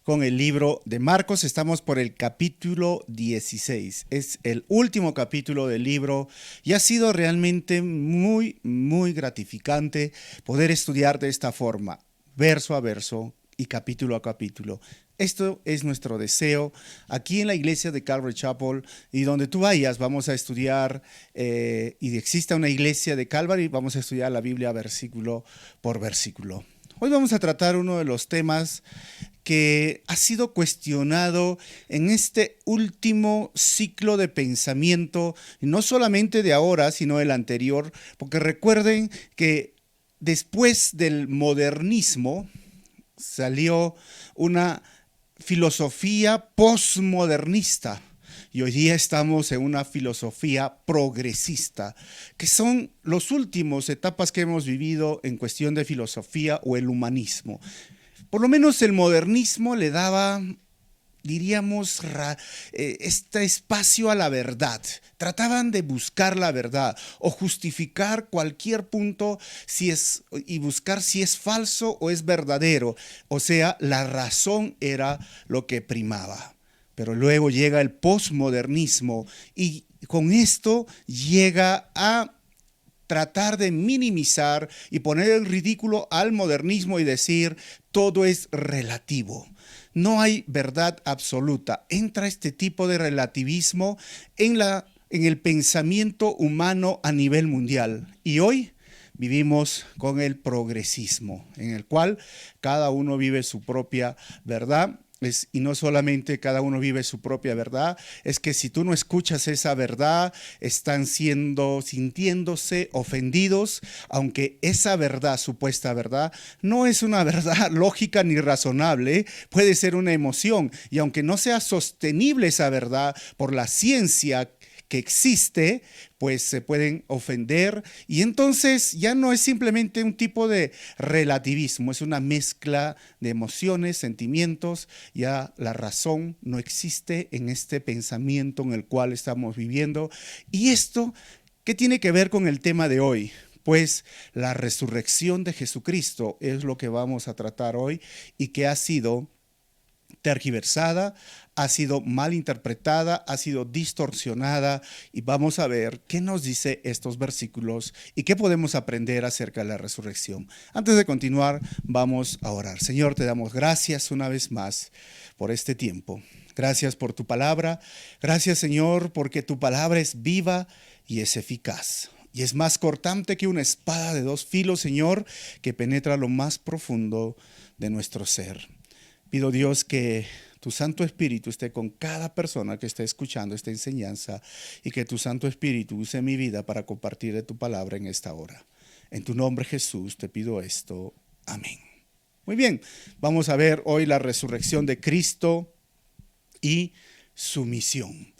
Con el libro de Marcos, estamos por el capítulo 16. Es el último capítulo del libro y ha sido realmente muy gratificante poder estudiar de esta forma, verso a verso y capítulo a capítulo. Esto es nuestro deseo aquí en la iglesia de Calvary Chapel, y donde tú vayas vamos a estudiar, y exista una iglesia de Calvary, vamos a estudiar la Biblia versículo por versículo. Hoy vamos a tratar uno de los temas que ha sido cuestionado en este último ciclo de pensamiento, no solamente de ahora, sino del anterior, porque recuerden que después del modernismo salió una filosofía posmodernista. Y hoy día estamos en una filosofía progresista, que son las últimas etapas que hemos vivido en cuestión de filosofía o el humanismo. Por lo menos el modernismo le daba, diríamos, este espacio a la verdad. Trataban de buscar la verdad o justificar cualquier punto y buscar si es falso o es verdadero. O sea, la razón era lo que primaba. Pero luego llega el posmodernismo y con esto llega a tratar de minimizar y poner en ridículo al modernismo y decir todo es relativo. No hay verdad absoluta. Entra este tipo de relativismo en el pensamiento humano a nivel mundial. Y hoy vivimos con el progresismo, en el cual cada uno vive su propia verdad. Y no solamente cada uno vive su propia verdad, es que si tú no escuchas esa verdad, están sintiéndose ofendidos, aunque esa verdad, supuesta verdad, no es una verdad lógica ni razonable, puede ser una emoción, y aunque no sea sostenible esa verdad por la ciencia que existe, pues se pueden ofender, y entonces ya no es simplemente un tipo de relativismo, es una mezcla de emociones, sentimientos. Ya la razón no existe en este pensamiento en el cual estamos viviendo. Y esto, ¿qué tiene que ver con el tema de hoy? Pues la resurrección de Jesucristo es lo que vamos a tratar hoy, y que ha sido tergiversada, ha sido mal interpretada, ha sido distorsionada, y vamos a ver qué nos dice estos versículos y qué podemos aprender acerca de la resurrección. Antes de continuar, vamos a orar. Señor, te damos gracias una vez más por este tiempo. Gracias por tu palabra. Gracias, Señor, porque tu palabra es viva y es eficaz. Y es más cortante que una espada de dos filos, Señor, que penetra lo más profundo de nuestro ser. Pido, Dios, que tu Santo Espíritu esté con cada persona que esté escuchando esta enseñanza, y que tu Santo Espíritu use mi vida para compartir de tu palabra en esta hora. En tu nombre, Jesús, te pido esto. Amén. Muy bien, vamos a ver hoy la resurrección de Cristo y su misión.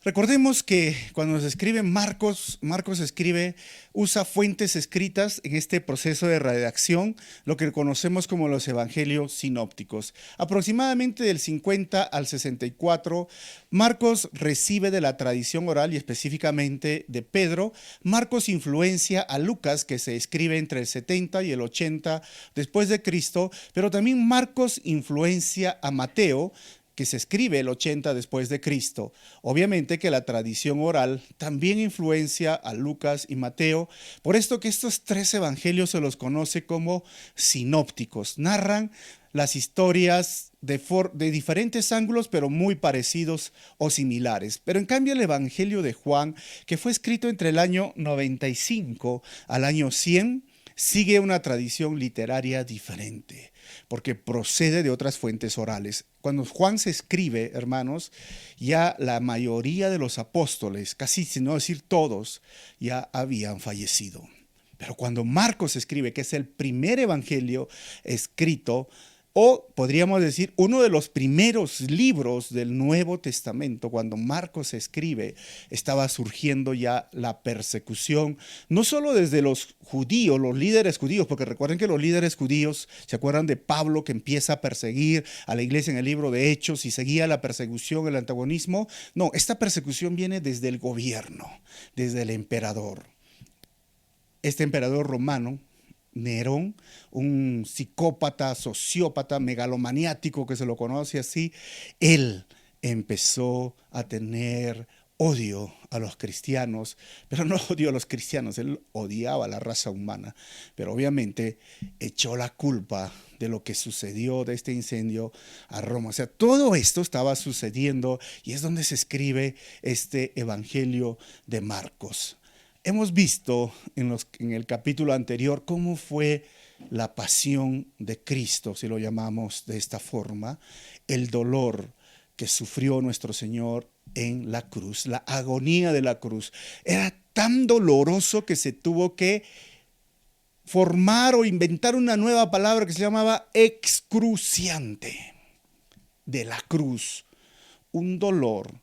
Recordemos que cuando se escribe Marcos escribe, usa fuentes escritas en este proceso de redacción, lo que conocemos como los evangelios sinópticos. Aproximadamente del 50 al 64, Marcos recibe de la tradición oral y específicamente de Pedro. Marcos influencia a Lucas, que se escribe entre el 70 y el 80 después de Cristo, pero también Marcos influencia a Mateo, que se escribe el 80 después de Cristo. Obviamente que la tradición oral también influencia a Lucas y Mateo, por esto que estos tres evangelios se los conoce como sinópticos. Narran las historias de diferentes ángulos, pero muy parecidos o similares. Pero en cambio el evangelio de Juan, que fue escrito entre el año 95 al año 100, sigue una tradición literaria diferente, porque procede de otras fuentes orales. Cuando Juan se escribe, hermanos, ya la mayoría de los apóstoles, casi sin no decir todos, ya habían fallecido. Pero cuando Marcos escribe, que es el primer evangelio escrito, o podríamos decir uno de los primeros libros del Nuevo Testamento, cuando Marcos escribe, estaba surgiendo ya la persecución, no solo desde los judíos, los líderes judíos, porque recuerden que los líderes judíos, ¿se acuerdan de Pablo, que empieza a perseguir a la iglesia en el libro de Hechos y seguía la persecución, el antagonismo? No, esta persecución viene desde el gobierno, desde el emperador. este emperador romano, Nerón, un psicópata, sociópata, megalomaniático que se lo conoce así, él empezó a tener odio a los cristianos, pero no odio a los cristianos, él odiaba a la raza humana, pero obviamente echó la culpa de lo que sucedió de este incendio a Roma. O sea, todo esto estaba sucediendo y es donde se escribe este Evangelio de Marcos. Hemos visto en el capítulo anterior cómo fue la pasión de Cristo, si lo llamamos de esta forma, el dolor que sufrió nuestro Señor en la cruz, la agonía de la cruz. Era tan doloroso que se tuvo que formar o inventar una nueva palabra que se llamaba excruciante, de la cruz, un dolor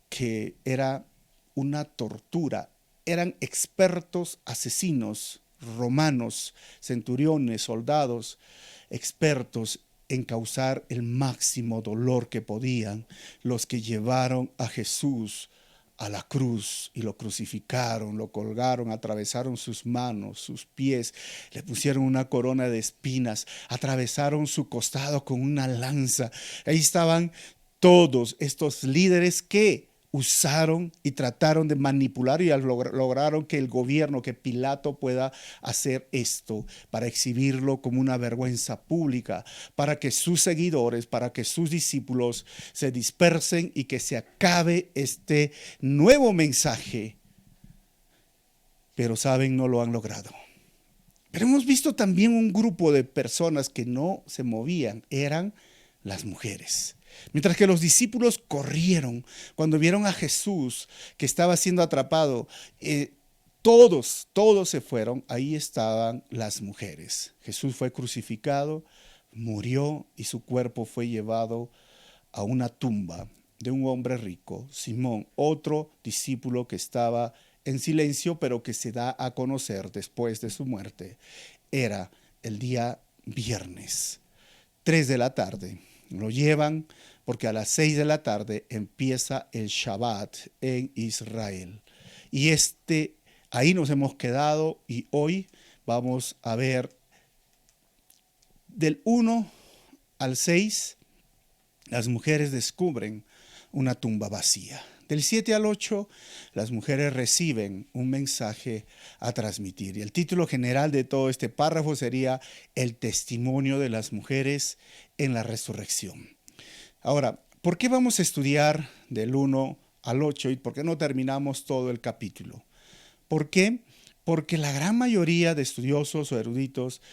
que era una tortura. Eran expertos asesinos romanos, centuriones, soldados, expertos en causar el máximo dolor que podían, los que llevaron a Jesús a la cruz y lo crucificaron, lo colgaron, atravesaron sus manos, sus pies, le pusieron una corona de espinas, atravesaron su costado con una lanza. Ahí estaban todos estos líderes que usaron y trataron de manipular y lograron que el gobierno, que Pilato pueda hacer esto para exhibirlo como una vergüenza pública, para que sus seguidores, para que sus discípulos se dispersen y que se acabe este nuevo mensaje. Pero saben, no lo han logrado. Pero hemos visto también un grupo de personas que no se movían, eran las mujeres. Mientras que los discípulos corrieron cuando vieron a Jesús que estaba siendo atrapado, todos se fueron, ahí estaban las mujeres. Jesús fue crucificado, murió y su cuerpo fue llevado a una tumba de un hombre rico, Simón, otro discípulo que estaba en silencio, pero que se da a conocer después de su muerte. Era el día viernes, 3 de la tarde. Lo llevan porque a las 6 de la tarde empieza el Shabbat en Israel. Y ahí nos hemos quedado y hoy vamos a ver del 1 al 6, las mujeres descubren una tumba vacía. Del 7 al 8, las mujeres reciben un mensaje a transmitir. Y el título general de todo este párrafo sería El testimonio de las mujeres en la resurrección. Ahora, ¿por qué vamos a estudiar del 1 al 8 y por qué no terminamos todo el capítulo? ¿Por qué? Porque la gran mayoría de estudiosos o eruditos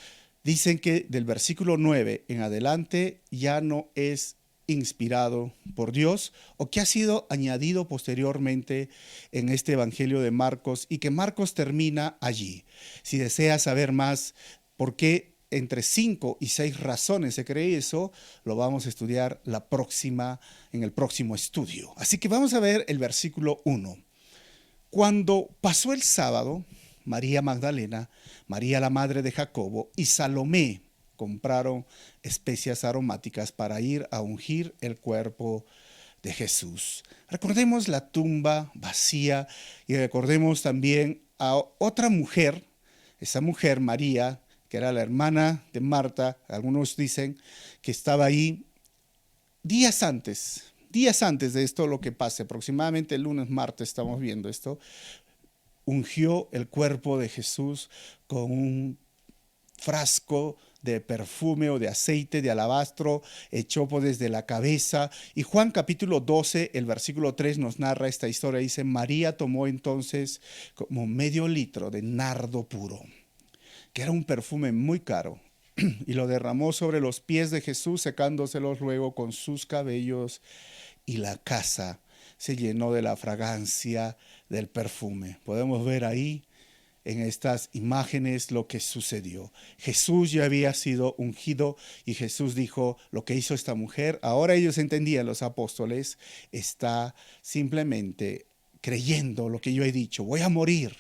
dicen que del versículo 9 en adelante ya no es inspirado por Dios o que ha sido añadido posteriormente en este Evangelio de Marcos y que Marcos termina allí. Si deseas saber más por qué entre 5 y 6 razones se cree eso, lo vamos a estudiar en el próximo estudio. Así que vamos a ver el versículo 1. Cuando pasó el sábado, María Magdalena, María la madre de Jacobo y Salomé compraron especias aromáticas para ir a ungir el cuerpo de Jesús. Recordemos la tumba vacía y recordemos también a otra mujer, esa mujer María, que era la hermana de Marta, algunos dicen que estaba ahí días antes de esto, lo que pase, aproximadamente el lunes, martes estamos viendo esto, ungió el cuerpo de Jesús con un frasco de perfume o de aceite de alabastro, echó desde la cabeza. Y Juan capítulo 12, el versículo 3 nos narra esta historia. Dice, María tomó entonces como medio litro de nardo puro, que era un perfume muy caro, y lo derramó sobre los pies de Jesús, secándoselos luego con sus cabellos, y la casa se llenó de la fragancia del perfume. Podemos ver ahí en estas imágenes lo que sucedió. Jesús ya había sido ungido y Jesús dijo, lo que hizo esta mujer, ahora ellos entendían, los apóstoles, está simplemente creyendo lo que yo he dicho, voy a morir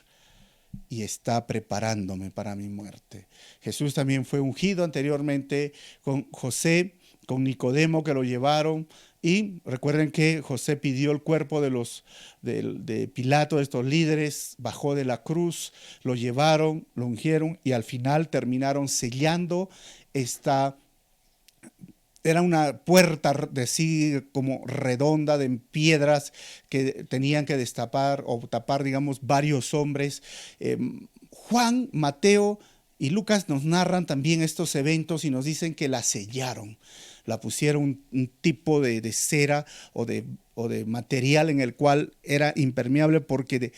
y está preparándome para mi muerte. Jesús también fue ungido anteriormente con José, con Nicodemo, que lo llevaron Y recuerden que José pidió el cuerpo de Pilato, de estos líderes, bajó de la cruz, lo llevaron, lo ungieron y al final terminaron sellando esta. Era una puerta de sí como redonda de piedras que tenían que destapar o tapar, digamos, varios hombres. Juan, Mateo y Lucas nos narran también estos eventos y nos dicen que la sellaron. La pusieron un tipo de cera o de material en el cual era impermeable porque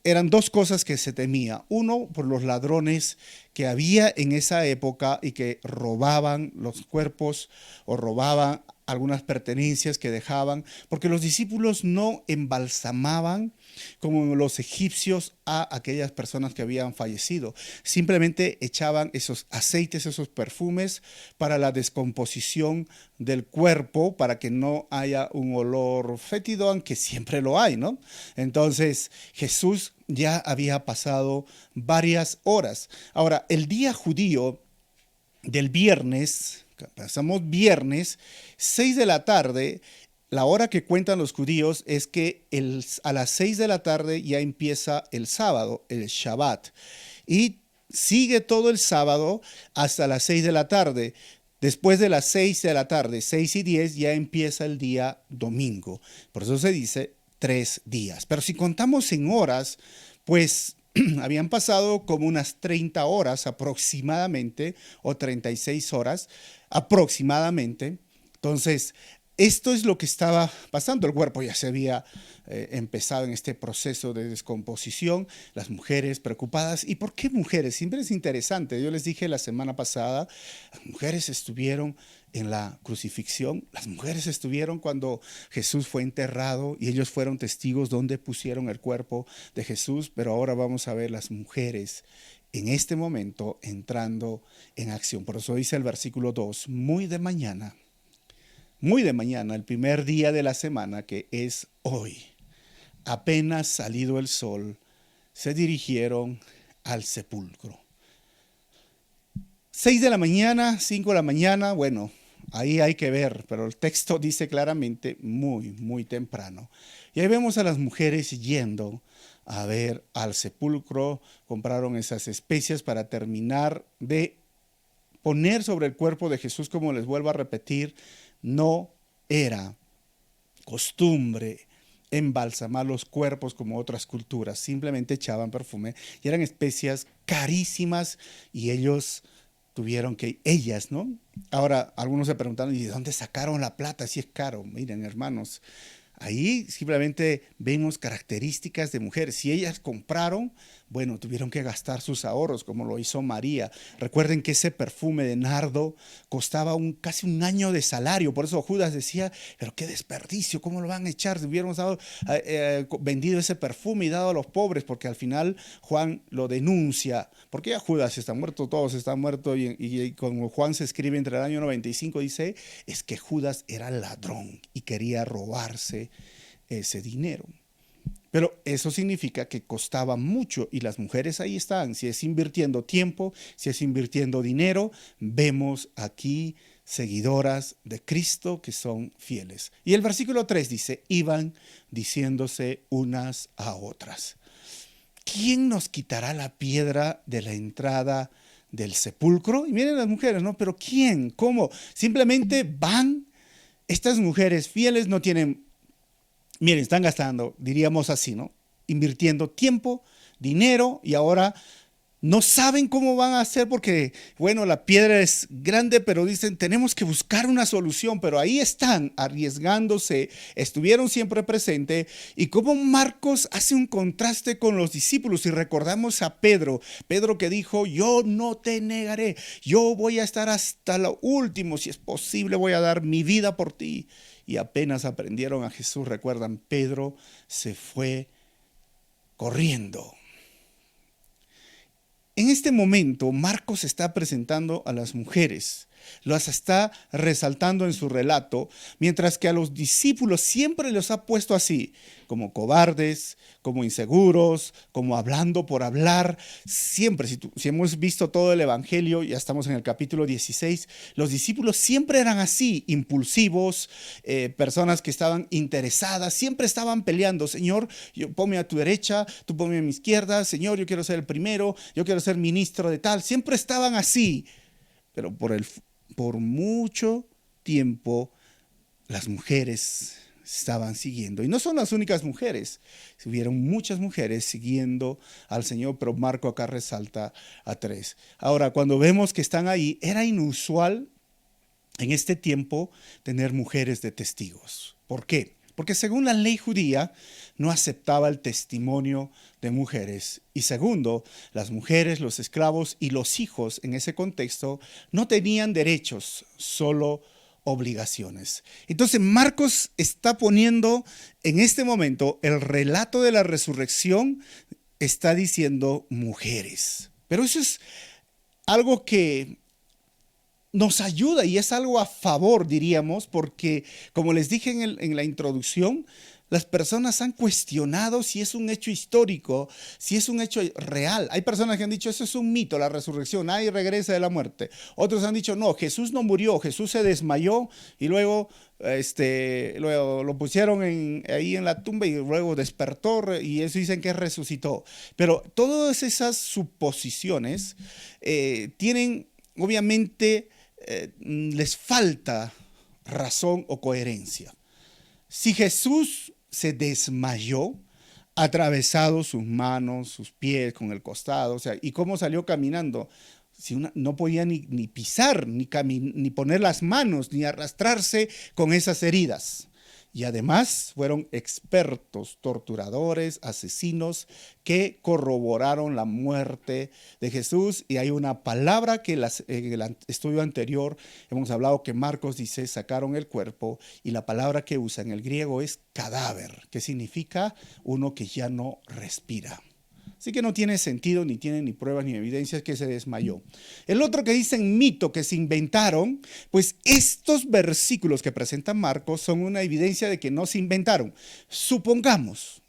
eran dos cosas que se temía. Uno, por los ladrones que había en esa época y que robaban los cuerpos o robaban algunas pertenencias que dejaban, porque los discípulos no embalsamaban como los egipcios a aquellas personas que habían fallecido. Simplemente echaban esos aceites, esos perfumes para la descomposición del cuerpo, para que no haya un olor fétido, aunque siempre lo hay, ¿no? Entonces Jesús ya había pasado varias horas. Ahora, el día judío del viernes, pasamos viernes, 6 de la tarde, la hora que cuentan los judíos es que a las 6 de la tarde ya empieza el sábado, el Shabbat, y sigue todo el sábado hasta las 6 de la tarde. Después de las 6 de la tarde, 6:10, ya empieza el día domingo. Por eso se dice 3 días. Pero si contamos en horas, pues habían pasado como unas 30 horas aproximadamente, o 36 horas aproximadamente. Entonces, esto es lo que estaba pasando. El cuerpo ya se había empezado en este proceso de descomposición. Las mujeres preocupadas. ¿Y por qué mujeres? Siempre es interesante. Yo les dije la semana pasada, las mujeres estuvieron en la crucifixión. Las mujeres estuvieron cuando Jesús fue enterrado y ellos fueron testigos donde pusieron el cuerpo de Jesús. Pero ahora vamos a ver las mujeres en este momento entrando en acción. Por eso dice el versículo 2, muy de mañana, el primer día de la semana, que es hoy, apenas salido el sol, se dirigieron al sepulcro. 6 de la mañana, 5 de la mañana, bueno, ahí hay que ver, pero el texto dice claramente muy, muy temprano. Y ahí vemos a las mujeres yendo a ver al sepulcro, compraron esas especias para terminar de poner sobre el cuerpo de Jesús. Como les vuelvo a repetir, no era costumbre embalsamar los cuerpos como otras culturas, simplemente echaban perfume y eran especias carísimas y ellos tuvieron que, ellas, ¿no? Ahora, algunos se preguntaron, ¿y de dónde sacaron la plata si es caro? Miren, hermanos, ahí simplemente vemos características de mujeres. Si ellas compraron, bueno, tuvieron que gastar sus ahorros, como lo hizo María. Recuerden que ese perfume de nardo costaba casi un año de salario. Por eso Judas decía, pero qué desperdicio, ¿cómo lo van a echar? Si hubiéramos vendido ese perfume y dado a los pobres, porque al final Juan lo denuncia. Porque ya Judas está muerto, todos están muertos, y como Juan se escribe entre el año 95, dice, es que Judas era ladrón y quería robarse ese dinero. Pero eso significa que costaba mucho y las mujeres ahí están. Si es invirtiendo tiempo, si es invirtiendo dinero, vemos aquí seguidoras de Cristo que son fieles. Y el versículo 3 dice, iban diciéndose unas a otras, ¿quién nos quitará la piedra de la entrada del sepulcro? Y miren las mujeres, ¿no? Pero ¿quién? ¿Cómo? Simplemente van. Estas mujeres fieles no tienen. Miren, están gastando, diríamos así, ¿no? Invirtiendo tiempo, dinero y ahora no saben cómo van a hacer porque, bueno, la piedra es grande, pero dicen, tenemos que buscar una solución, pero ahí están arriesgándose, estuvieron siempre presentes. Y como Marcos hace un contraste con los discípulos, y recordamos a Pedro que dijo, yo no te negaré, yo voy a estar hasta lo último, si es posible voy a dar mi vida por ti. Y apenas aprendieron a Jesús, recuerdan, Pedro se fue corriendo. En este momento, Marcos está presentando a las mujeres las está resaltando en su relato, mientras que a los discípulos siempre los ha puesto así, como cobardes, como inseguros, como hablando por hablar. Siempre, si hemos visto todo el Evangelio, ya estamos en el capítulo 16, los discípulos siempre eran así, impulsivos, personas que estaban interesadas, siempre estaban peleando. Señor, ponme a tu derecha, tú ponme a mi izquierda. Señor, yo quiero ser el primero, yo quiero ser ministro de tal. Siempre estaban así, pero por mucho tiempo las mujeres estaban siguiendo. Y no son las únicas mujeres. Hubieron muchas mujeres siguiendo al Señor, pero Marco acá resalta a 3. Ahora, cuando vemos que están ahí, era inusual en este tiempo tener mujeres de testigos. ¿Por qué? Porque según la ley judía no aceptaba el testimonio de mujeres. Y segundo, las mujeres, los esclavos y los hijos en ese contexto no tenían derechos, solo obligaciones. Entonces Marcos está poniendo en este momento el relato de la resurrección, está diciendo mujeres. Pero eso es algo que nos ayuda y es algo a favor, diríamos, porque como les dije en la introducción, las personas han cuestionado si es un hecho histórico, si es un hecho real. Hay personas que han dicho, eso es un mito, la resurrección, nadie regresa de la muerte. Otros han dicho, no, Jesús no murió, Jesús se desmayó y luego lo pusieron ahí en la tumba y luego despertó y eso dicen que resucitó. Pero todas esas suposiciones tienen, obviamente, les falta razón o coherencia. Si Jesús se desmayó, atravesado sus manos, sus pies con el costado, o sea, ¿y cómo salió caminando? Si no podía ni pisar, ni poner las manos, ni arrastrarse con esas heridas. Y además fueron expertos, torturadores, asesinos que corroboraron la muerte de Jesús. Y hay una palabra que en el estudio anterior hemos hablado que Marcos dice, sacaron el cuerpo, y la palabra que usa en el griego es cadáver, que significa uno que ya no respira. Así que no tiene sentido, ni tiene ni pruebas ni evidencias que se desmayó. El otro que dicen mito, que se inventaron, pues estos versículos que presenta Marcos son una evidencia de que no se inventaron. Supongamos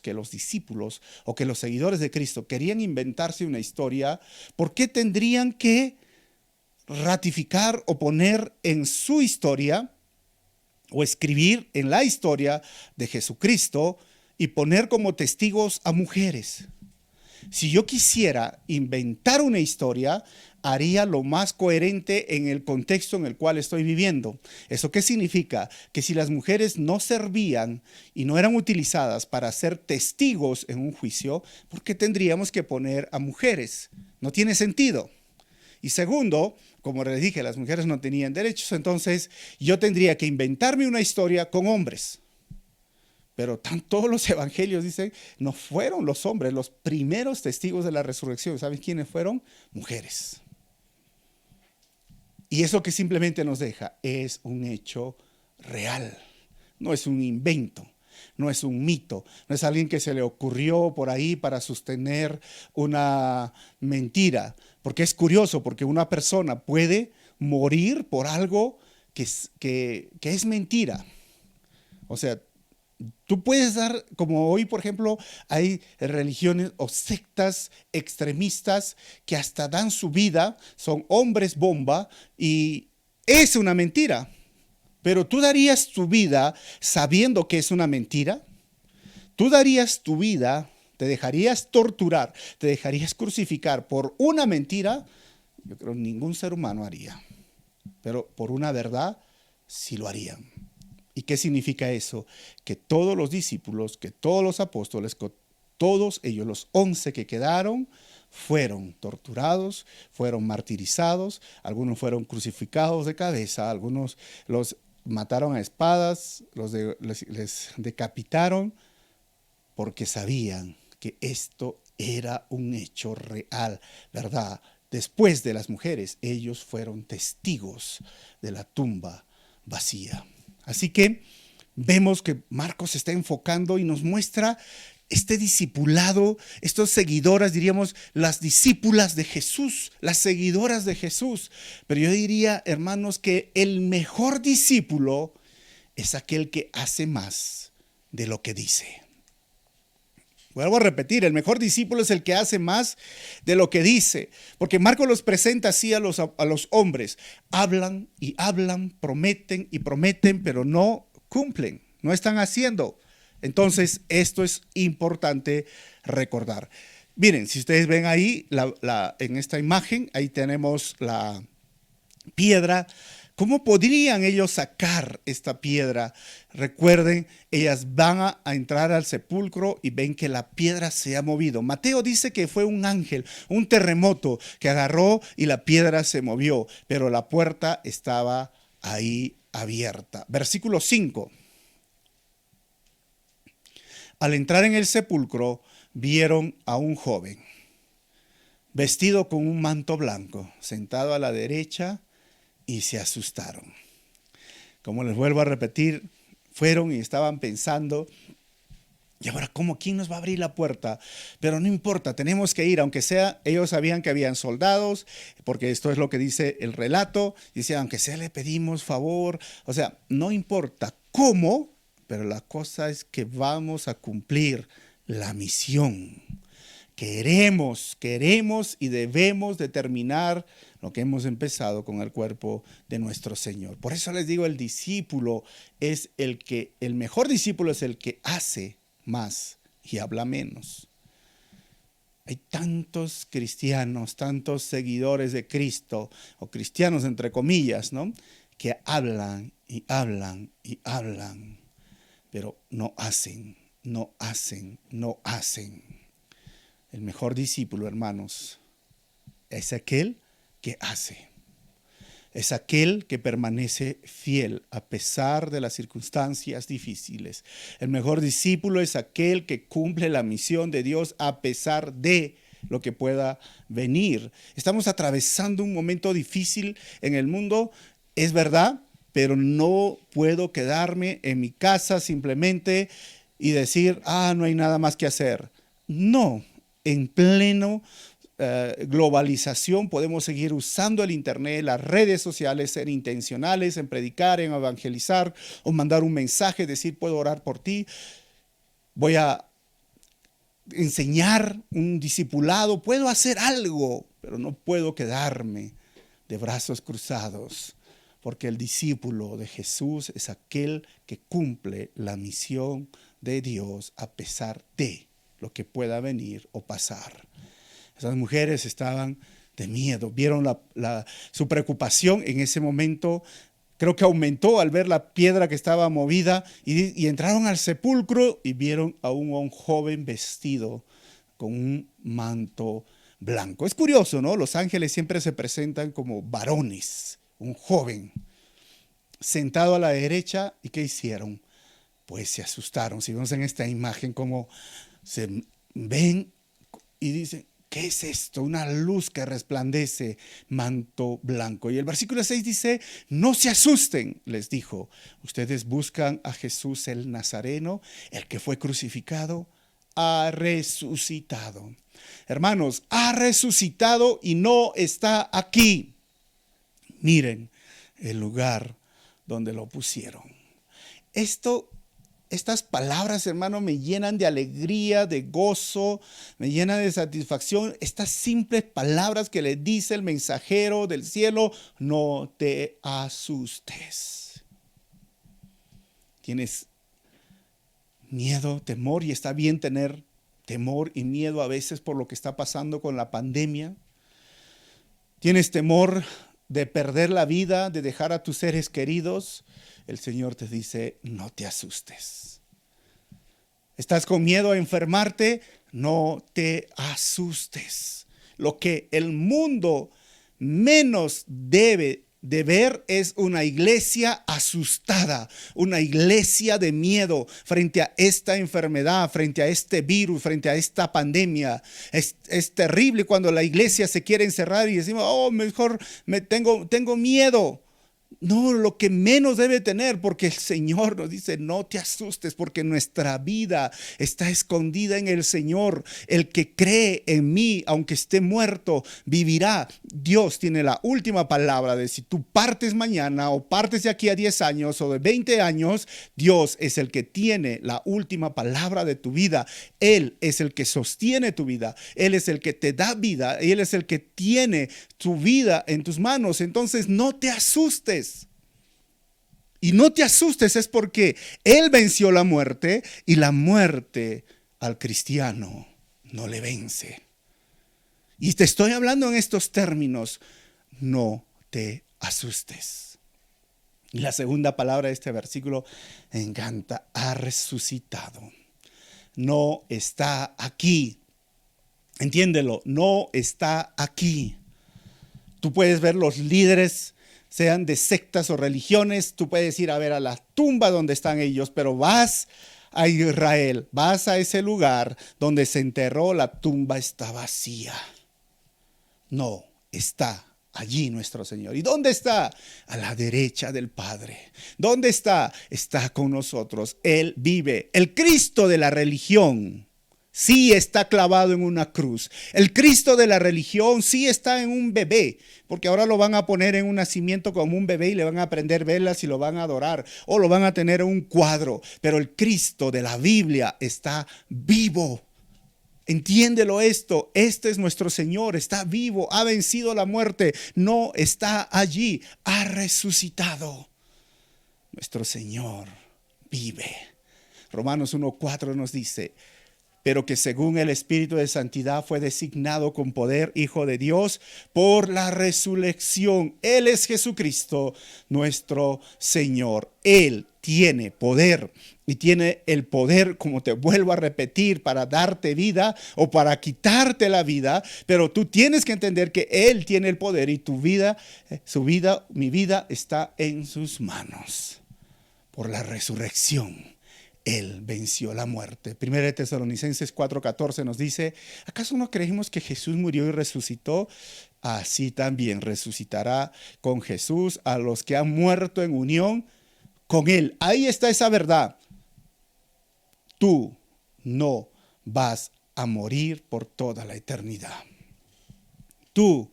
que los discípulos o que los seguidores de Cristo querían inventarse una historia, ¿por qué tendrían que ratificar o poner en su historia o escribir en la historia de Jesucristo y poner como testigos a mujeres? Si yo quisiera inventar una historia, haría lo más coherente en el contexto en el cual estoy viviendo. ¿Eso qué significa? Que si las mujeres no servían y no eran utilizadas para ser testigos en un juicio, ¿por qué tendríamos que poner a mujeres? No tiene sentido. Y segundo, como les dije, las mujeres no tenían derechos, entonces yo tendría que inventarme una historia con hombres. Pero todos los evangelios dicen, no fueron los hombres los primeros testigos de la resurrección. ¿Saben quiénes fueron? Mujeres. Y eso que simplemente nos deja es un hecho real. No es un invento, no es un mito, no es alguien que se le ocurrió por ahí para sostener una mentira. Porque es curioso, porque una persona puede morir por algo que es mentira. O sea, tú puedes dar, como hoy, por ejemplo, hay religiones o sectas extremistas que hasta dan su vida, son hombres bomba y es una mentira. Pero tú darías tu vida sabiendo que es una mentira. Tú darías tu vida, te dejarías torturar, te dejarías crucificar por una mentira. Yo creo que ningún ser humano haría. Pero por una verdad sí lo harían. ¿Y qué significa eso? Que todos los discípulos, que todos los apóstoles, que todos ellos, los 11 que quedaron, fueron torturados, fueron martirizados, algunos fueron crucificados de cabeza, algunos los mataron a espadas, les decapitaron, porque sabían que esto era un hecho real, ¿verdad? Después de las mujeres, ellos fueron testigos de la tumba vacía. Así que vemos que Marcos se está enfocando y nos muestra este discipulado, estos seguidoras, diríamos, las discípulas de Jesús, las seguidoras de Jesús. Pero yo diría, hermanos, que el mejor discípulo es aquel que hace más de lo que dice. Vuelvo a repetir, el mejor discípulo es el que hace más de lo que dice, porque Marcos los presenta así a los hombres. Hablan y hablan, prometen y prometen, pero no cumplen, no están haciendo. Entonces, esto es importante recordar. Miren, si ustedes ven ahí, en esta imagen, ahí tenemos la piedra. ¿Cómo podrían ellos sacar esta piedra? Recuerden, ellas van a entrar al sepulcro y ven que la piedra se ha movido. Mateo dice que fue un ángel, un terremoto que agarró y la piedra se movió, pero la puerta estaba ahí abierta. Versículo 5. Al entrar en el sepulcro, vieron a un joven vestido con un manto blanco, sentado a la derecha, y se asustaron. Como les vuelvo a repetir, fueron y estaban pensando, y ahora, ¿quién nos va a abrir la puerta? Pero no importa, tenemos que ir, aunque sea, ellos sabían que habían soldados, porque esto es lo que dice el relato, dice, aunque sea le pedimos favor, o sea, no importa cómo, pero la cosa es que vamos a cumplir la misión. Queremos y debemos de terminar lo que hemos empezado con el cuerpo de nuestro Señor. Por eso les digo, el mejor discípulo es el que hace más y habla menos. Hay tantos cristianos, tantos seguidores de Cristo, o cristianos entre comillas, ¿no?, que hablan y hablan y hablan, pero no hacen. El mejor discípulo, hermanos, es aquel que hace. Es aquel que permanece fiel a pesar de las circunstancias difíciles. El mejor discípulo es aquel que cumple la misión de Dios a pesar de lo que pueda venir. Estamos atravesando un momento difícil en el mundo, es verdad, pero no puedo quedarme en mi casa simplemente y decir, no hay nada más que hacer. No, en pleno globalización podemos seguir usando el internet, las redes sociales, ser intencionales en predicar, en evangelizar o mandar un mensaje, decir puedo orar por ti, voy a enseñar un discipulado, puedo hacer algo, pero no puedo quedarme de brazos cruzados, porque el discípulo de Jesús es aquel que cumple la misión de Dios a pesar de lo que pueda venir o pasar. Esas mujeres estaban de miedo, vieron su preocupación en ese momento, creo que aumentó al ver la piedra que estaba movida y entraron al sepulcro y vieron a un joven vestido con un manto blanco. Es curioso, ¿no? Los ángeles siempre se presentan como varones, un joven sentado a la derecha. ¿Y qué hicieron? Pues se asustaron. Si vemos en esta imagen como se ven y dicen, ¿qué es esto? Una luz que resplandece, manto blanco. Y el versículo 6 dice, no se asusten, les dijo. Ustedes buscan a Jesús el Nazareno, el que fue crucificado, ha resucitado. Hermanos, ha resucitado y no está aquí. Miren el lugar donde lo pusieron. Estas palabras, hermano, me llenan de alegría, de gozo, me llenan de satisfacción. Estas simples palabras que le dice el mensajero del cielo, no te asustes. Tienes miedo, temor, y está bien tener temor y miedo a veces por lo que está pasando con la pandemia. Tienes temor de perder la vida, de dejar a tus seres queridos. El Señor te dice, no te asustes. ¿Estás con miedo a enfermarte? No te asustes. Lo que el mundo menos debe de ver es una iglesia asustada, una iglesia de miedo frente a esta enfermedad, frente a este virus, frente a esta pandemia. Es terrible cuando la iglesia se quiere encerrar y decimos, mejor tengo miedo. no, lo que menos debe tener, porque el Señor nos dice, no te asustes, porque nuestra vida está escondida en el Señor. El que cree en mí, aunque esté muerto, vivirá. Dios tiene la última palabra de si tú partes mañana o partes de aquí a 10 años o de 20 años, Dios es el que tiene la última palabra de tu vida. Él es el que sostiene tu vida. Él es el que te da vida. Él es el que tiene tu vida en tus manos. Entonces no te asustes. Y no te asustes, es porque Él venció la muerte y la muerte al cristiano no le vence. Y te estoy hablando en estos términos, no te asustes. Y la segunda palabra de este versículo me encanta, ha resucitado. No está aquí. Entiéndelo, no está aquí. Tú puedes ver los líderes, sean de sectas o religiones, tú puedes ir a ver a la tumba donde están ellos, pero vas a Israel, vas a ese lugar donde se enterró, la tumba está vacía. No, está allí nuestro Señor. ¿Y dónde está? A la derecha del Padre. ¿Dónde está? Está con nosotros. Él vive. El Cristo de la religión sí está clavado en una cruz. El Cristo de la religión sí está en un bebé, porque ahora lo van a poner en un nacimiento como un bebé y le van a prender velas y lo van a adorar, o lo van a tener en un cuadro. Pero el Cristo de la Biblia está vivo. Entiéndelo esto, este es nuestro Señor, está vivo, ha vencido la muerte, no está allí, ha resucitado. Nuestro Señor vive. Romanos 1:4 nos dice, pero que según el Espíritu de Santidad fue designado con poder Hijo de Dios por la resurrección. Él es Jesucristo, nuestro Señor. Él tiene poder y tiene el poder, como te vuelvo a repetir, para darte vida o para quitarte la vida, pero tú tienes que entender que Él tiene el poder y tu vida, su vida, mi vida está en sus manos por la resurrección. Él venció la muerte. 1 Tesalonicenses 4:14 nos dice, ¿acaso no creímos que Jesús murió y resucitó? Así también resucitará con Jesús a los que han muerto en unión con Él. Ahí está esa verdad. Tú no vas a morir por toda la eternidad. Tú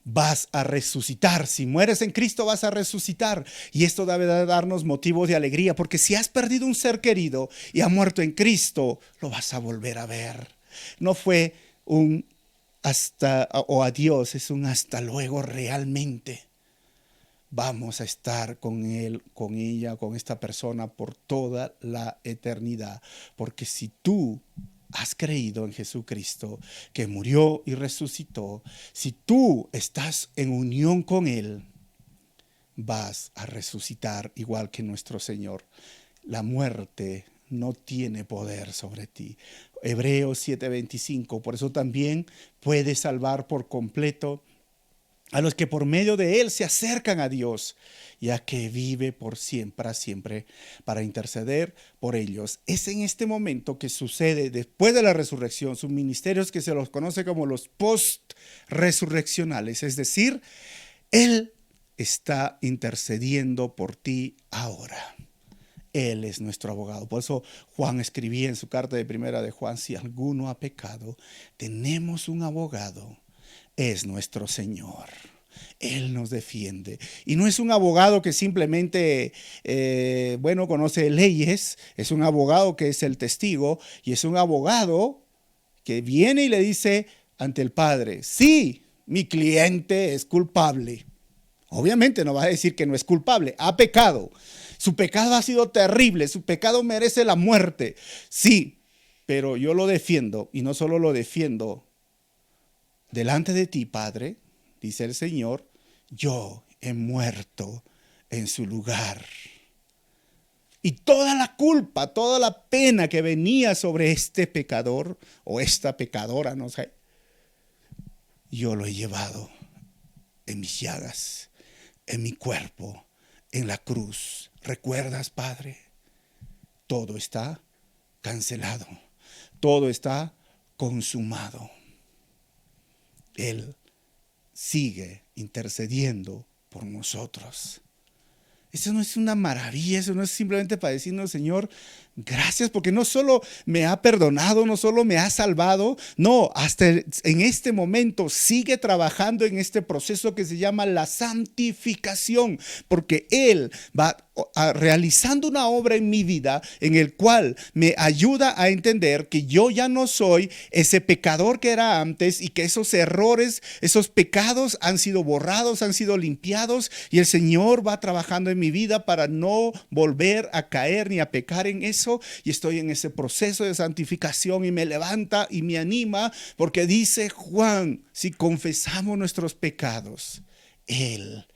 vas a resucitar. Si mueres en Cristo vas a resucitar. Y esto debe darnos motivos de alegría, porque si has perdido un ser querido y ha muerto en Cristo, lo vas a volver a ver. No fue un hasta o adiós, es un hasta luego realmente. Vamos a estar con él, con ella, con esta persona por toda la eternidad. Porque si tú has creído en Jesucristo, que murió y resucitó, si tú estás en unión con Él, vas a resucitar igual que nuestro Señor. La muerte no tiene poder sobre ti. Hebreos 7:25, por eso también puede salvar por completo a los que por medio de Él se acercan a Dios, ya que vive por siempre para interceder por ellos. Es en este momento que sucede después de la resurrección, sus ministerios que se los conoce como los post-resurreccionales, es decir, Él está intercediendo por ti ahora. Él es nuestro abogado. Por eso Juan escribía en su carta de primera de Juan, si alguno ha pecado, tenemos un abogado. Es nuestro Señor. Él nos defiende. Y no es un abogado que simplemente, conoce leyes. Es un abogado que es el testigo. Y es un abogado que viene y le dice ante el Padre, sí, mi cliente es culpable. Obviamente no va a decir que no es culpable. Ha pecado. Su pecado ha sido terrible. Su pecado merece la muerte. Sí, pero yo lo defiendo. Y no solo lo defiendo delante de ti, Padre, dice el Señor, yo he muerto en su lugar. Y toda la culpa, toda la pena que venía sobre este pecador o esta pecadora, no sé, yo lo he llevado en mis llagas, en mi cuerpo, en la cruz. ¿Recuerdas, Padre? Todo está cancelado. Todo está consumado. Él sigue intercediendo por nosotros. Eso no es una maravilla, eso no es simplemente para decirnos, Señor, gracias, porque no solo me ha perdonado, no solo me ha salvado, no, hasta en este momento sigue trabajando en este proceso que se llama la santificación, porque Él va realizando una obra en mi vida en el cual me ayuda a entender que yo ya no soy ese pecador que era antes y que esos errores, esos pecados han sido borrados, han sido limpiados y el Señor va trabajando en mi vida para no volver a caer ni a pecar en eso, y estoy en ese proceso de santificación y me levanta y me anima porque dice Juan, si confesamos nuestros pecados, Él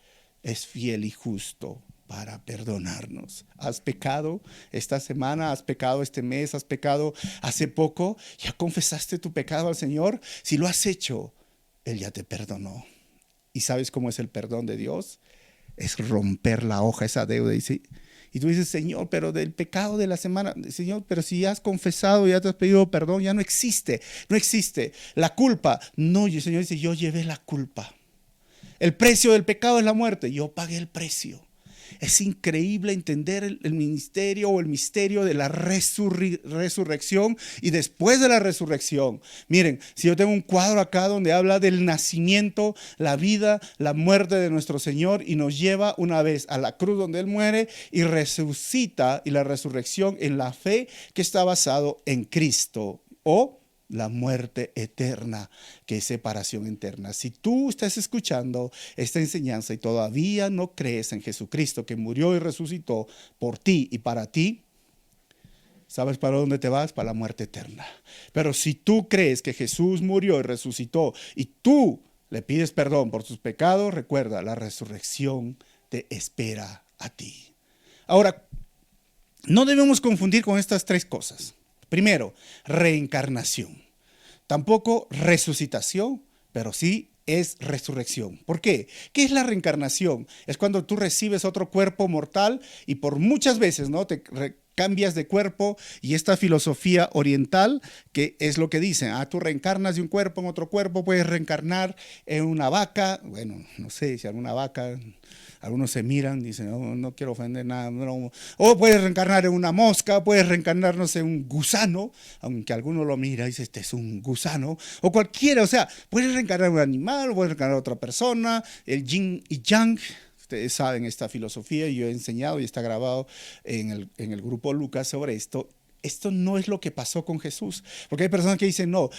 es fiel y justo para perdonarnos. ¿Has pecado esta semana? ¿Has pecado este mes? ¿Has pecado hace poco? ¿Ya confesaste tu pecado al Señor? Si lo has hecho, Él ya te perdonó. ¿Y sabes cómo es el perdón de Dios? Es romper la hoja, esa deuda. Y tú dices, Señor, pero del pecado de la semana, Señor, pero si ya has confesado, ya te has pedido perdón, ya no existe, no existe. La culpa, no, y el Señor dice, yo llevé la culpa. El precio del pecado es la muerte, yo pagué el precio. Es increíble entender el ministerio o el misterio de la resurrección y después de la resurrección. Miren, si yo tengo un cuadro acá donde habla del nacimiento, la vida, la muerte de nuestro Señor y nos lleva una vez a la cruz donde Él muere y resucita, y la resurrección en la fe que está basado en Cristo, o la muerte eterna, que es separación eterna. Si tú estás escuchando esta enseñanza y todavía no crees en Jesucristo, que murió y resucitó por ti y para ti, ¿sabes para dónde te vas? Para la muerte eterna. Pero si tú crees que Jesús murió y resucitó y tú le pides perdón por tus pecados, recuerda, la resurrección te espera a ti. Ahora, no debemos confundir con estas tres cosas. Primero, reencarnación. Tampoco resucitación, pero sí es resurrección. ¿Por qué? ¿Qué es la reencarnación? Es cuando tú recibes otro cuerpo mortal y por muchas veces, ¿no?, te cambias de cuerpo, y esta filosofía oriental, que es lo que dicen, tú reencarnas de un cuerpo en otro cuerpo, puedes reencarnar en una vaca, bueno, no sé si alguna vaca, algunos se miran, dicen, no quiero ofender nada, no. O puedes reencarnar en una mosca, puedes reencarnar, no sé, un gusano, aunque alguno lo mira y dice, este es un gusano, o cualquiera, o sea, puedes reencarnar en un animal, puedes reencarnar en otra persona, el yin y yang. Ustedes saben esta filosofía, y yo he enseñado y está grabado en el grupo Lucas sobre esto. Esto no es lo que pasó con Jesús, porque hay personas que dicen, no,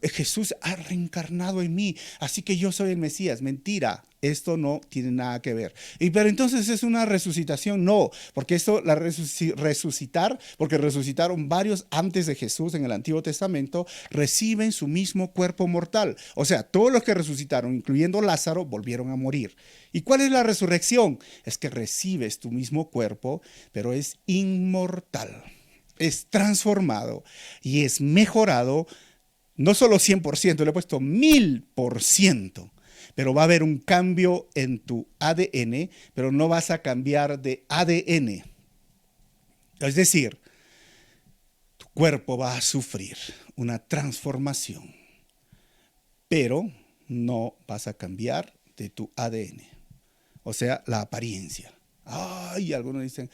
Jesús ha reencarnado en mí, así que yo soy el Mesías. Mentira, esto no tiene nada que ver. Pero entonces es una resucitación, no, porque esto, resucitar, porque resucitaron varios antes de Jesús en el Antiguo Testamento, reciben su mismo cuerpo mortal. O sea, todos los que resucitaron, incluyendo Lázaro, volvieron a morir. ¿Y cuál es la resurrección? Es que recibes tu mismo cuerpo, pero es inmortal. Es transformado y es mejorado, no solo 100%, le he puesto 1000%, pero va a haber un cambio en tu ADN, pero no vas a cambiar de ADN. Es decir, tu cuerpo va a sufrir una transformación, pero no vas a cambiar de tu ADN, o sea, la apariencia. Ay, algunos dicen,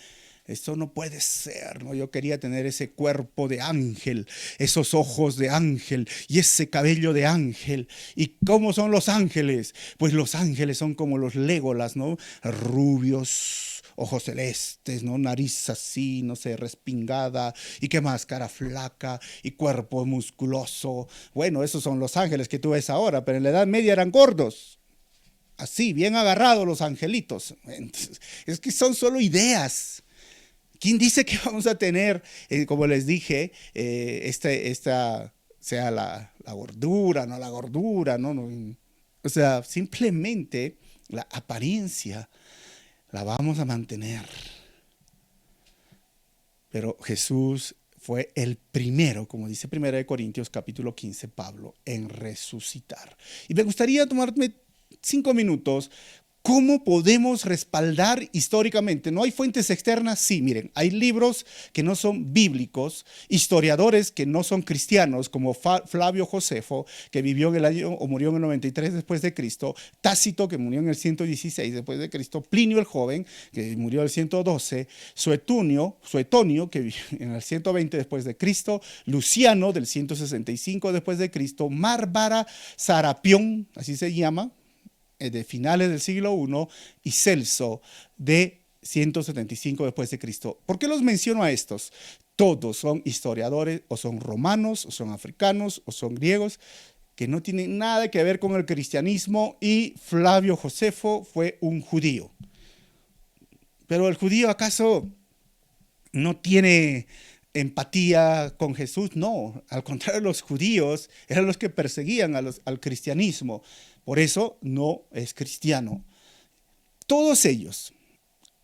esto no puede ser, ¿no? Yo quería tener ese cuerpo de ángel, esos ojos de ángel y ese cabello de ángel. ¿Y cómo son los ángeles? Pues los ángeles son como los Legolas, ¿no? Rubios, ojos celestes, ¿no? Nariz así, no sé, respingada. ¿Y qué más? Cara flaca y cuerpo musculoso. Bueno, esos son los ángeles que tú ves ahora, pero en la Edad Media eran gordos. Así, bien agarrados los angelitos. Es que son solo ideas. ¿Quién dice que vamos a tener, como les dije, esta sea la gordura, no la gordura, no? O sea, simplemente la apariencia la vamos a mantener. Pero Jesús fue el primero, como dice 1 Corintios capítulo 15, Pablo, en resucitar. Y me gustaría tomarme 5 minutos ¿Cómo podemos respaldar históricamente? ¿No hay fuentes externas? Sí, miren, hay libros que no son bíblicos, historiadores que no son cristianos, como Flavio Josefo, que vivió en el año o murió en el 93 después de Cristo, Tácito, que murió en el 116 después de Cristo, Plinio el Joven, que murió en el 112, Suetonio, que vivió en el 120 después de Cristo, Luciano, del 165 después de Cristo, Bárbara Serapión, así se llama, de finales del siglo I, y Celso de 175 después de Cristo. ¿Por qué los menciono a estos? Todos son historiadores, o son romanos, o son africanos, o son griegos, que no tienen nada que ver con el cristianismo, y Flavio Josefo fue un judío. Pero el judío, ¿acaso no tiene empatía con Jesús? No, al contrario, los judíos eran los que perseguían al cristianismo. Por eso no es cristiano. Todos ellos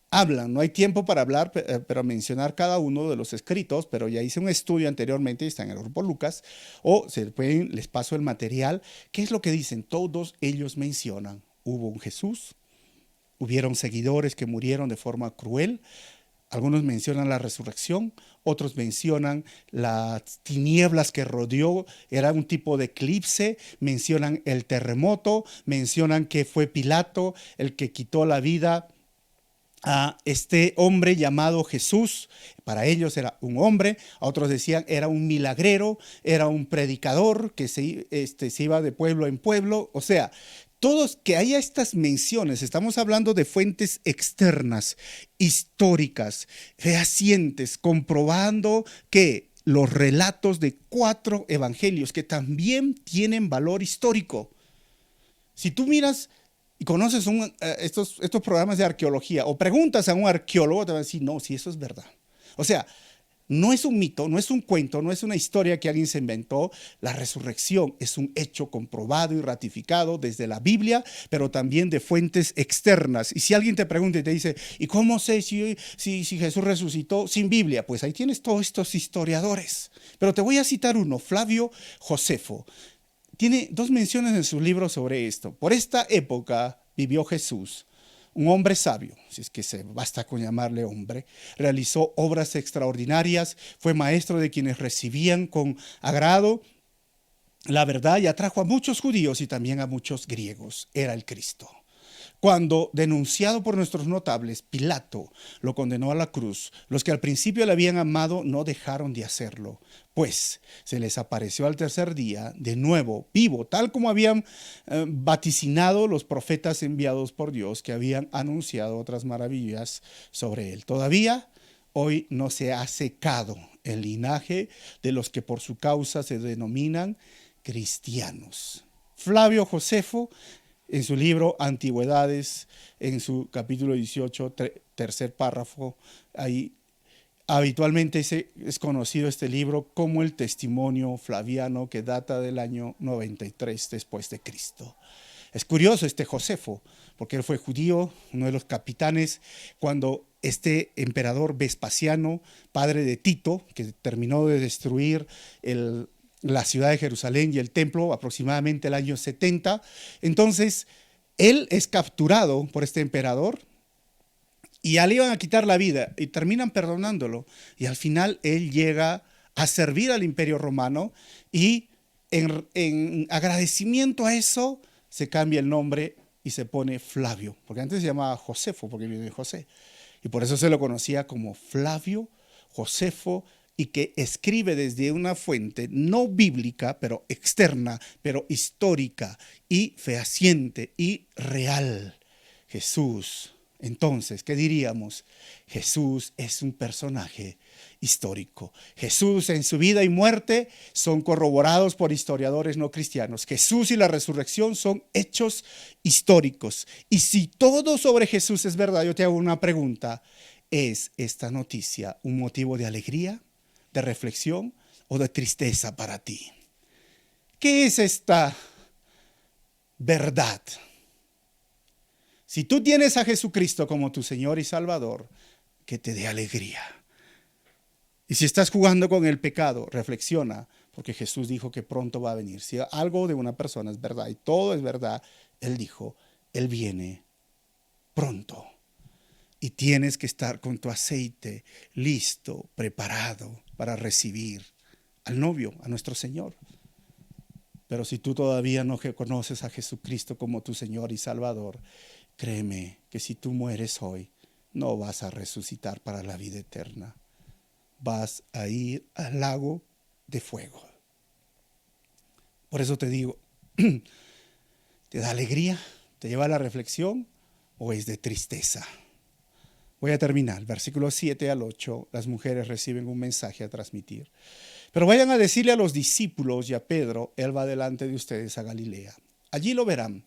hablan, no hay tiempo para hablar, pero mencionar cada uno de los escritos, pero ya hice un estudio anteriormente, está en el grupo Lucas, o les paso el material. ¿Qué es lo que dicen? Todos ellos mencionan, hubo un Jesús, hubieron seguidores que murieron de forma cruel. Algunos mencionan la resurrección, otros mencionan las tinieblas que rodeó, era un tipo de eclipse, mencionan el terremoto, mencionan que fue Pilato el que quitó la vida a este hombre llamado Jesús. Para ellos era un hombre, a otros decían era un milagrero, era un predicador que se iba de pueblo en pueblo. O sea, todos que haya estas menciones, estamos hablando de fuentes externas, históricas, fehacientes, comprobando que los relatos de 4 evangelios que también tienen valor histórico. Si tú miras y conoces estos programas de arqueología o preguntas a un arqueólogo, te va a decir, no, si eso es verdad. O sea, no es un mito, no es un cuento, no es una historia que alguien se inventó. La resurrección es un hecho comprobado y ratificado desde la Biblia, pero también de fuentes externas. Y si alguien te pregunta y te dice, ¿y cómo sé si Jesús resucitó sin Biblia? Pues ahí tienes todos estos historiadores. Pero te voy a citar uno, Flavio Josefo. Tiene 2 menciones en su libro sobre esto. Por esta época vivió Jesús, un hombre sabio, si es que se basta con llamarle hombre, realizó obras extraordinarias, fue maestro de quienes recibían con agrado la verdad y atrajo a muchos judíos y también a muchos griegos. Era el Cristo. Cuando, denunciado por nuestros notables, Pilato lo condenó a la cruz, los que al principio le habían amado no dejaron de hacerlo, pues se les apareció al tercer día, de nuevo, vivo, tal como habían vaticinado los profetas enviados por Dios, que habían anunciado otras maravillas sobre él. Todavía hoy no se ha secado el linaje de los que por su causa se denominan cristianos. Flavio Josefo, en su libro Antigüedades, en su capítulo 18, tercer párrafo, ahí habitualmente es conocido este libro como el Testimonio Flaviano, que data del año 93 después de Cristo. Es curioso este Josefo, porque él fue judío, uno de los capitanes, cuando este emperador Vespasiano, padre de Tito, que terminó de destruir la ciudad de Jerusalén y el templo aproximadamente el año 70. Entonces, él es capturado por este emperador y ya le iban a quitar la vida y terminan perdonándolo. Y al final él llega a servir al Imperio Romano y en agradecimiento a eso se cambia el nombre y se pone Flavio, porque antes se llamaba Josefo porque viene de José. Y por eso se lo conocía como Flavio Josefo, y que escribe desde una fuente no bíblica, pero externa, pero histórica y fehaciente y real. Jesús. Entonces, ¿qué diríamos? Jesús es un personaje histórico. Jesús en su vida y muerte son corroborados por historiadores no cristianos. Jesús y la resurrección son hechos históricos. Y si todo sobre Jesús es verdad, yo te hago una pregunta. ¿Es esta noticia un motivo de alegría, de reflexión o de tristeza para ti? ¿Qué es esta verdad? Si tú tienes a Jesucristo como tu Señor y Salvador, que te dé alegría. Y si estás jugando con el pecado, reflexiona, porque Jesús dijo que pronto va a venir. Si algo de una persona es verdad y todo es verdad, Él dijo, Él viene pronto. Y tienes que estar con tu aceite listo, preparado para recibir al novio, a nuestro Señor. Pero si tú todavía no conoces a Jesucristo como tu Señor y Salvador, créeme que si tú mueres hoy, no vas a resucitar para la vida eterna. Vas a ir al lago de fuego. Por eso te digo, ¿te da alegría? ¿Te lleva a la reflexión? ¿O es de tristeza? Voy a terminar. Versículos 7 al 8. Las mujeres reciben un mensaje a transmitir. Pero vayan a decirle a los discípulos y a Pedro, él va delante de ustedes a Galilea. Allí lo verán,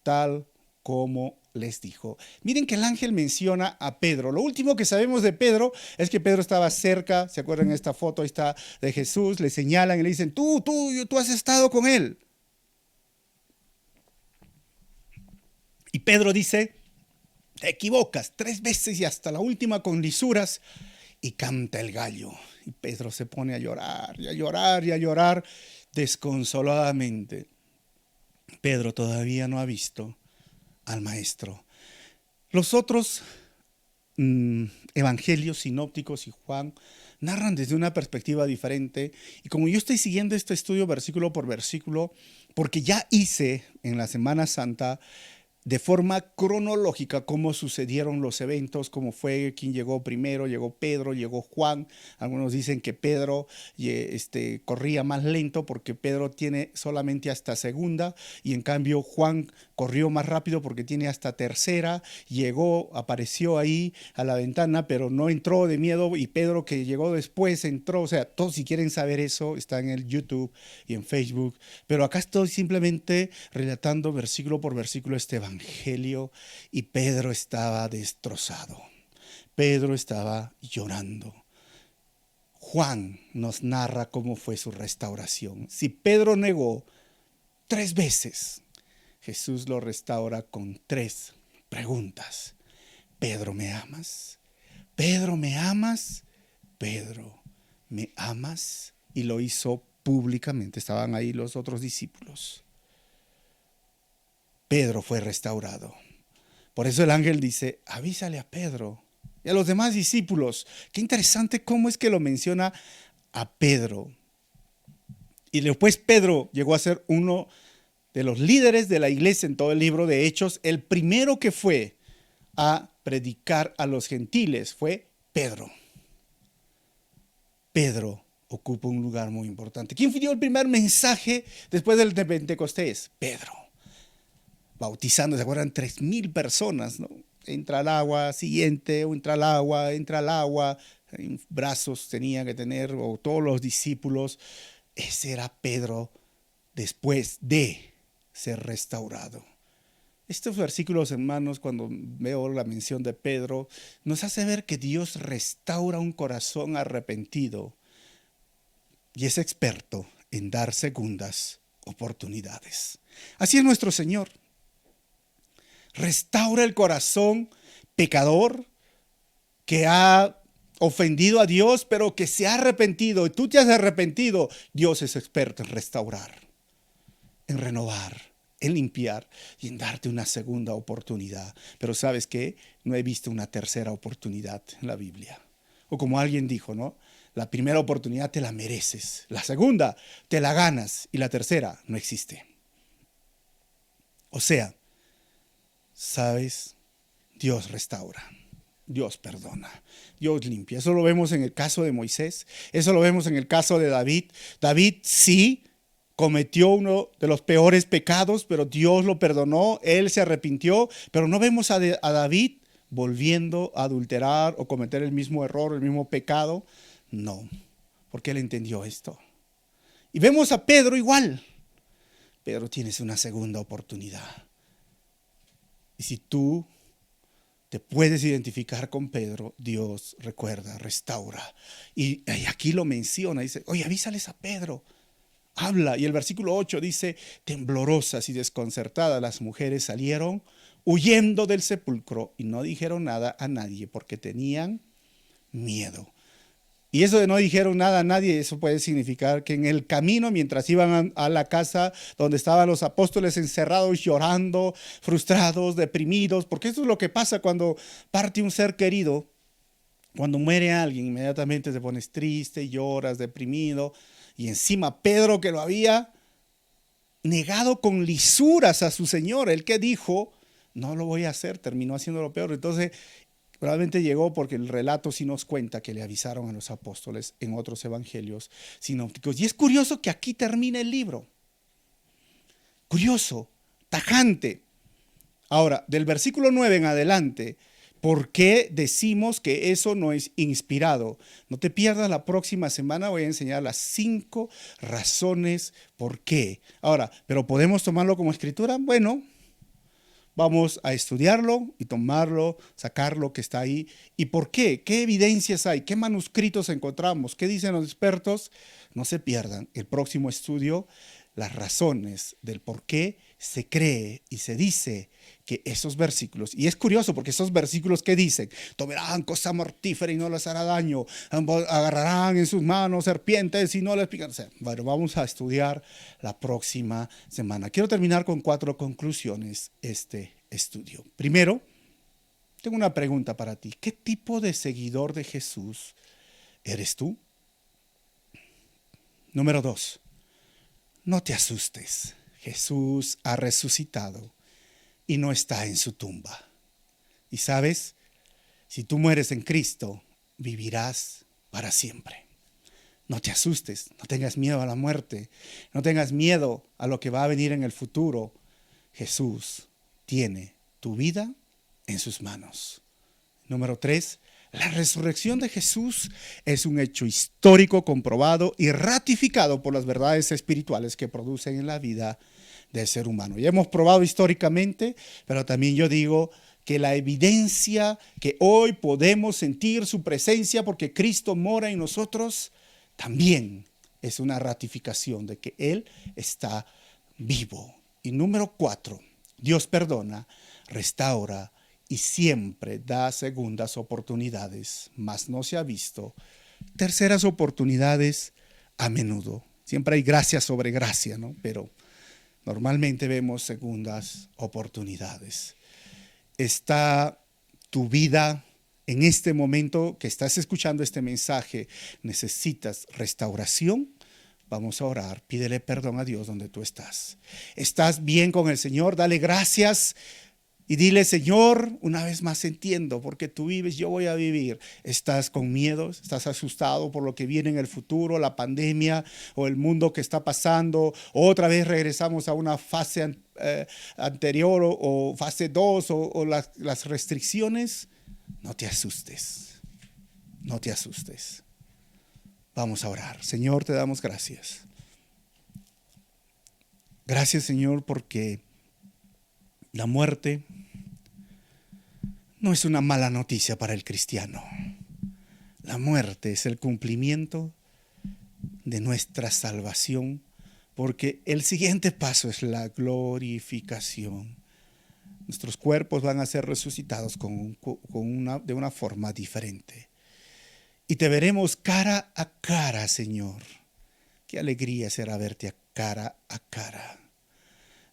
tal como les dijo. Miren que el ángel menciona a Pedro. Lo último que sabemos de Pedro es que Pedro estaba cerca. ¿Se acuerdan de esta foto? Ahí está de Jesús. Le señalan y le dicen, tú has estado con él. Y Pedro dice, te equivocas 3 veces y hasta la última con lisuras. Y canta el gallo. Y Pedro se pone a llorar y a llorar y a llorar desconsoladamente. Pedro todavía no ha visto al maestro. Los otros evangelios sinópticos y Juan narran desde una perspectiva diferente. Y como yo estoy siguiendo este estudio versículo por versículo, porque ya hice en la Semana Santa de forma cronológica cómo sucedieron los eventos, cómo fue, quién llegó primero, llegó Pedro, llegó Juan. Algunos dicen que Pedro corría más lento porque Pedro tiene solamente hasta segunda y en cambio Juan corrió más rápido porque tiene hasta tercera. Llegó, apareció ahí a la ventana, pero no entró de miedo, y Pedro, que llegó después, entró. O sea, todos, si quieren saber eso, está en el YouTube y en Facebook. Pero acá estoy simplemente relatando versículo por versículo este evangelio, y Pedro estaba destrozado. Pedro estaba llorando. Juan nos narra cómo fue su restauración. Si Pedro negó 3 veces, Jesús lo restaura con 3 preguntas. ¿Pedro, me amas? ¿Pedro, me amas? ¿Pedro, me amas? Y lo hizo públicamente. Estaban ahí los otros discípulos. Pedro fue restaurado. Por eso el ángel dice, avísale a Pedro y a los demás discípulos. Qué interesante cómo es que lo menciona a Pedro. Y después Pedro llegó a ser uno de los líderes de la iglesia en todo el libro de Hechos. El primero que fue a predicar a los gentiles fue Pedro. Pedro ocupa un lugar muy importante. ¿Quién dio el primer mensaje después del de Pentecostés? Pedro. Bautizando, ¿se acuerdan? 3,000 personas, ¿no? Entra al agua, siguiente, o entra al agua. Brazos tenía que tener, o todos los discípulos. Ese era Pedro después de ser restaurado. Estos versículos, hermanos, cuando veo la mención de Pedro, nos hace ver que Dios restaura un corazón arrepentido y es experto en dar segundas oportunidades. Así es nuestro Señor. Restaura el corazón pecador que ha ofendido a Dios, pero que se ha arrepentido, y tú te has arrepentido. Dios es experto en restaurar, en renovar, en limpiar y en darte una segunda oportunidad. Pero ¿sabes qué? No he visto una tercera oportunidad en la Biblia. O como alguien dijo, ¿no? La primera oportunidad te la mereces, la segunda te la ganas y la tercera no existe. O sea, ¿sabes? Dios restaura, Dios perdona, Dios limpia. Eso lo vemos en el caso de Moisés, eso lo vemos en el caso de David. David sí cometió uno de los peores pecados, pero Dios lo perdonó, él se arrepintió, pero no vemos a David volviendo a adulterar o cometer el mismo error, el mismo pecado. No, porque él entendió esto. Y vemos a Pedro igual. Pedro, tienes una segunda oportunidad. Y si tú te puedes identificar con Pedro, Dios recuerda, restaura. Y aquí lo menciona, dice, oye, avísales a Pedro. Habla. Y el versículo 8 dice, temblorosas y desconcertadas las mujeres salieron huyendo del sepulcro y no dijeron nada a nadie porque tenían miedo. Y eso de no dijeron nada a nadie, eso puede significar que en el camino, mientras iban a la casa donde estaban los apóstoles encerrados, llorando, frustrados, deprimidos, porque eso es lo que pasa cuando parte un ser querido. Cuando muere alguien, inmediatamente te pones triste, lloras, deprimido. Y encima Pedro, que lo había negado con lisuras a su Señor, el que dijo, no lo voy a hacer, terminó haciendo lo peor. Entonces, probablemente llegó porque el relato sí nos cuenta que le avisaron a los apóstoles en otros evangelios sinópticos. Y es curioso que aquí termina el libro. Curioso, tajante. Ahora, del versículo 9 en adelante, ¿por qué decimos que eso no es inspirado? No te pierdas, la próxima semana voy a enseñar las 5 razones por qué. Ahora, ¿pero podemos tomarlo como escritura? Bueno, vamos a estudiarlo y tomarlo, sacar lo que está ahí. ¿Y por qué? ¿Qué evidencias hay? ¿Qué manuscritos encontramos? ¿Qué dicen los expertos? No se pierdan el próximo estudio, las razones del por qué se cree y se dice que esos versículos, y es curioso porque esos versículos que dicen, tomarán cosa mortífera y no les hará daño, agarrarán en sus manos serpientes y no les pican. O sea, bueno, vamos a estudiar la próxima semana. Quiero terminar con 4 conclusiones este estudio. Primero, tengo una pregunta para ti. ¿Qué tipo de seguidor de Jesús eres tú? Número 2, no te asustes. Jesús ha resucitado y no está en su tumba. Y sabes, si tú mueres en Cristo, vivirás para siempre. No te asustes, no tengas miedo a la muerte, no tengas miedo a lo que va a venir en el futuro. Jesús tiene tu vida en sus manos. Número 3, la resurrección de Jesús es un hecho histórico comprobado y ratificado por las verdades espirituales que producen en la vida del ser humano. Ya hemos probado históricamente, pero también yo digo que la evidencia que hoy podemos sentir su presencia porque Cristo mora en nosotros, también es una ratificación de que Él está vivo. Y número 4, Dios perdona, restaura y siempre da segundas oportunidades, mas no se ha visto terceras oportunidades a menudo. Siempre hay gracia sobre gracia, ¿no? Pero normalmente vemos segundas oportunidades. ¿Está tu vida en este momento que estás escuchando este mensaje? ¿Necesitas restauración? Vamos a orar, pídele perdón a Dios donde tú estás. ¿Estás bien con el Señor? Dale gracias y dile, Señor, una vez más entiendo, porque tú vives, yo voy a vivir. ¿Estás con miedo? ¿Estás asustado por lo que viene en el futuro, la pandemia o el mundo que está pasando? ¿Otra vez regresamos a una fase anterior o fase 2 o las restricciones? No te asustes, no te asustes. Vamos a orar. Señor, te damos gracias. Gracias, Señor, porque la muerte no es una mala noticia para el cristiano. La muerte es el cumplimiento de nuestra salvación, porque el siguiente paso es la glorificación. Nuestros cuerpos van a ser resucitados de una forma diferente. Y te veremos cara a cara, Señor. Qué alegría será verte cara a cara.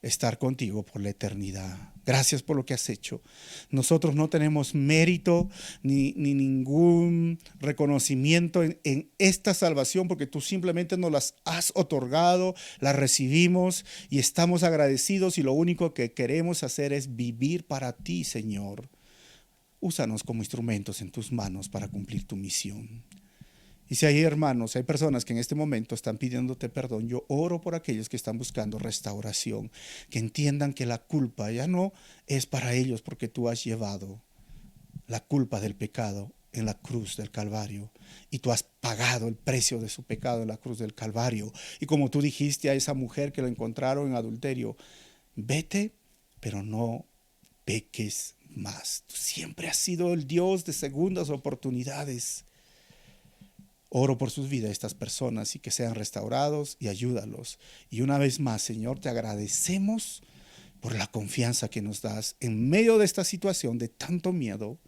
Estar contigo por la eternidad. Gracias por lo que has hecho. Nosotros no tenemos mérito ni ningún reconocimiento en esta salvación, porque tú simplemente nos las has otorgado, las recibimos y estamos agradecidos, y lo único que queremos hacer es vivir para ti, Señor. Úsanos como instrumentos en tus manos para cumplir tu misión. Y si hay hermanos, hay personas que en este momento están pidiéndote perdón, yo oro por aquellos que están buscando restauración, que entiendan que la culpa ya no es para ellos, porque tú has llevado la culpa del pecado en la cruz del Calvario y tú has pagado el precio de su pecado en la cruz del Calvario. Y como tú dijiste a esa mujer que lo encontraron en adulterio, vete, pero no peques más. Tú siempre has sido el Dios de segundas oportunidades. Oro por sus vidas estas personas y que sean restaurados, y ayúdalos. Y una vez más, Señor, te agradecemos por la confianza que nos das en medio de esta situación de tanto miedo.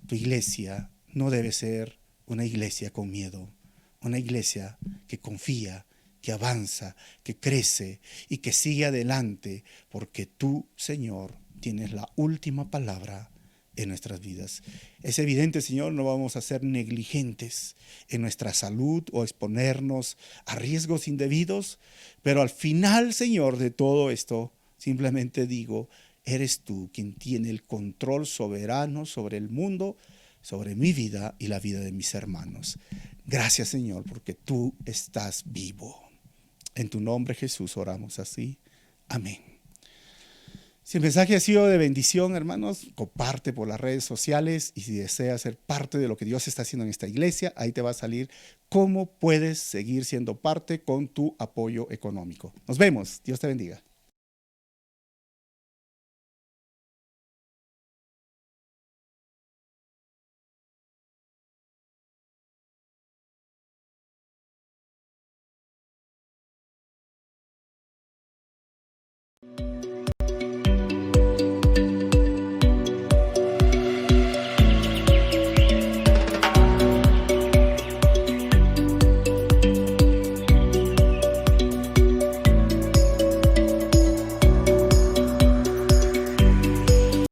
Tu iglesia no debe ser una iglesia con miedo, una iglesia que confía, que avanza, que crece y que sigue adelante, porque tú, Señor, tienes la última palabra en nuestras vidas. Es evidente, Señor, no vamos a ser negligentes en nuestra salud o exponernos a riesgos indebidos, pero al final, Señor, de todo esto, simplemente digo, eres tú quien tiene el control soberano sobre el mundo, sobre mi vida y la vida de mis hermanos. Gracias, Señor, porque tú estás vivo. En tu nombre, Jesús, oramos así. Amén. Si el mensaje ha sido de bendición, hermanos, comparte por las redes sociales, y si deseas ser parte de lo que Dios está haciendo en esta iglesia, ahí te va a salir cómo puedes seguir siendo parte con tu apoyo económico. Nos vemos. Dios te bendiga.